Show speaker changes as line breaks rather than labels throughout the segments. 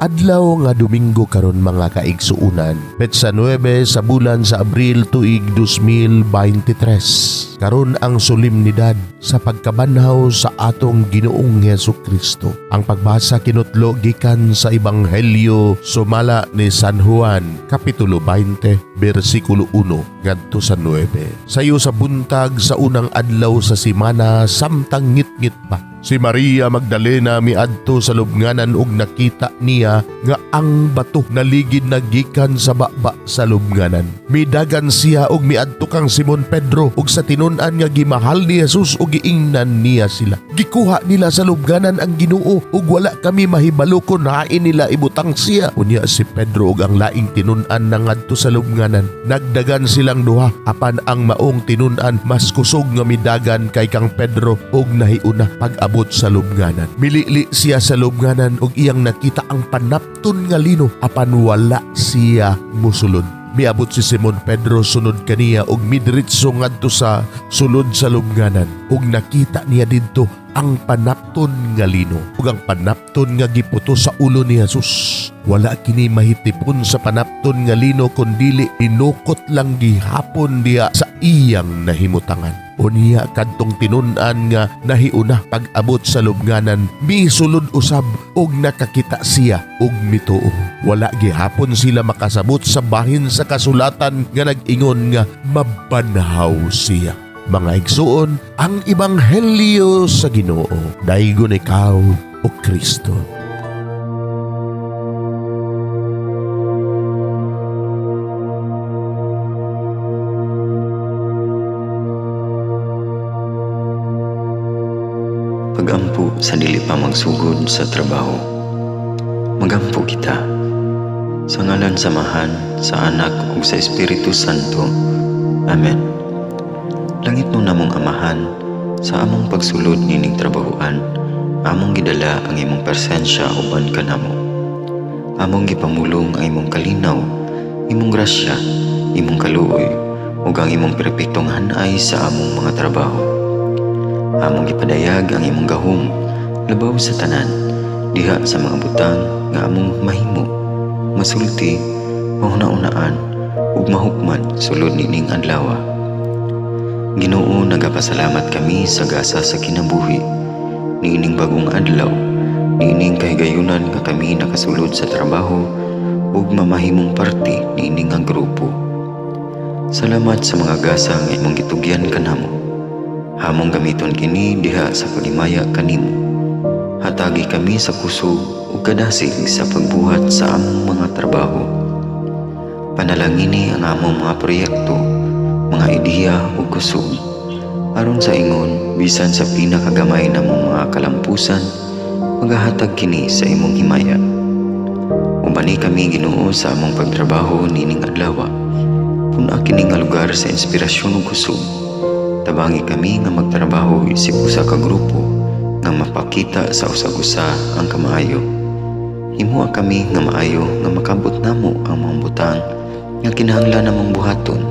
Adlaw nga Domingo karon mga kaigsuunan, petsa 9 sa bulan sa Abril tuig 2023. Karon ang solemnidad sa pagkabanhaw sa atong Ginoong Hesukristo. Ang pagbasa kinutlo gikan sa Ebanghelyo sumala ni San Juan, Kapitulo 20, versikulo 1 ngadto sa 9. Sayo sa buntag sa unang adlaw sa simana samtang ngit-ngit pa, si Maria Magdalena miadto sa lubnganan ug nakita niya nga ang bato naligid na gikan sa baba sa lubnganan. Midagan siya ug miadto kang Simon Pedro ug sa tinun-an nga gimahal ni Jesus ug giingnan niya sila. Gikuha nila sa lubnganan ang Ginoo ug wala kami mahibalo kung hain nila ibutang siya. Unya si Pedro ug ang laing tinun-an nangadto sa lubnganan. Nagdagan silang duha apan ang maong tinun-an mas kusog nga midagan kay kang Pedro ug nahiuna pag-abot sa lubnganan. Milili siya sa lubnganan ug iyang nakita ang panapton nga lino apan wala siya mosulod. Miabot si Simon Pedro sunod kaniya ug midiretso ngadto sa sulod sa lubnganan ug nakita niya didto ang panapton nga lino ug ang panapton nga giputo sa ulo ni Jesus. Wala kini mahitipon sa panapton nga lino kundili inukot lang gihapon diha sa iyang nahimutangan. Unya kadtong tinun-an nga nahiuna pag-abot sa lubnganan, misulod usab ug nakakita siya ug mituo. Wala gihapon sila makasabot sa bahin sa kasulatan nga nag-ingon nga mabanhaw siya. Mga igsuon, ang Ebanghelyo sa Ginoo. Daygon ikaw o Kristo.
Pagampo sa dili pa magsugod sa trabaho. Magampo kita sa ngalan samahan sa Anak ug sa Espiritu Santo. Amen. Langit mo namong Amahan, sa among pagsulod nining trabahoan, among gidala ang imong presensya uban kanamo. Among gipamulong ang imong kalinaw, imong grasya, imong kaluoy, ug ang imong perpektong hanay sa among mga trabaho. Among gipadayag ang imong gahom labaw sa tanan diha sa mga butang nga among mahimo, masulti, mahuna-unaan ug mahukman sulod nining adlaw. Ginoo, nagapasalamat kami sa gasa sa kinabuhi niining bagong adlaw, niining kahigayunan nga kami nakasulod sa trabaho ug mamahimong parte niining nga grupo. Salamat sa mga gasa nga imong gitugyan kanamo. Hamong gamiton kini diha sa pagimaya kanimo. Hatagi kami sa kusog ug kadasig sa pagbuhat sa among mga trabaho. Panalangini ang among mga proyekto, mga ideya ug kusog. Aron sa ingon, bisan sa pinakagamay namong mga kalampusan, magahatag kini sa imong himaya. Ubani kami Ginoo sa among pagtrabaho nining adlaw. Puna kini nga lugar sa inspirasyon ug kusog. Tabangi kami nga magtrabaho isip usa ka grupo nga mapakita sa usag-usa ang kamaayo. Himuha kami nga maayo nga makabot namo ang mga butang nga kinahanglan namong buhaton.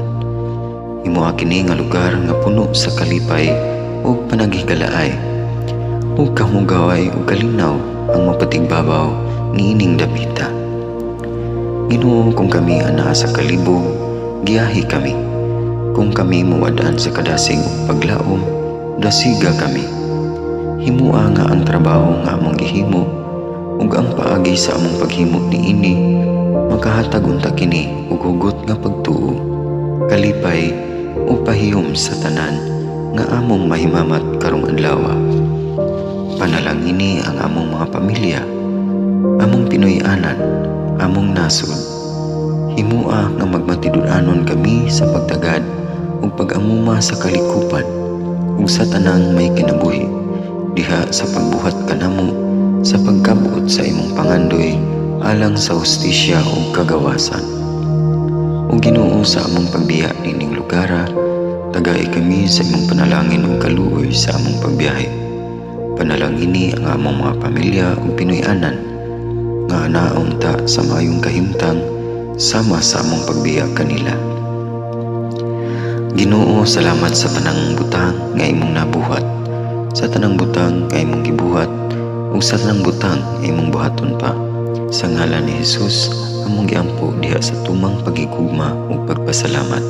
Himuha kini nga lugar nga puno sa kalipay ug panaghigalaay. Ug kamugaway ug kalinaw ang mapatigbabaw niining dapita. Ginoo, kung kami anaa sa kalibog, giyahi kami. Kung kami muwadaan sa kadasig ug paglaom, dasiga kami. Himua nga ang trabaho nga among gihimo ug ang paagi sa among paghimo niini makahatag unta kini ug hugot nga pagtuo, kalipay ug pahiyom sa tanan nga among mahimamat karong adlaw. Panalangini ang among mga pamilya, among Pinoy-anan, among nasod. Himua nga magmatidud-anon kami sa pagtagad ug pag-amuma sa kalikupan ug sa tanang may kinabuhi diha sa pagbuhat kanamo sa pagkabuot sa imong pangandoy alang sa hustisya ug kagawasan. Ug Ginoo, sa among pagbiya nining lugar, tagay kami sa imong panalangin ug kaluoy sa among pagbiyahe. Panalangini ang among mga pamilya ug Pinoy-anan nga anaon ta sa maayong kahimtang sama sa among pagbiya kanila. Ginoo, salamat sa tanang butang nga imong nabuhat, sa tanang butang nga imong gibuhat ug sa tanang butang nga imong buhaton pa. Sa ngalan ni Jesus, among giampo diha sa tumang pagigugma ug pagpasalamat.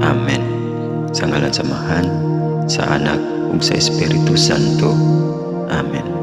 Amen. Sa ngalan sa Amahan, sa Anak ug sa Espiritu Santo. Amen.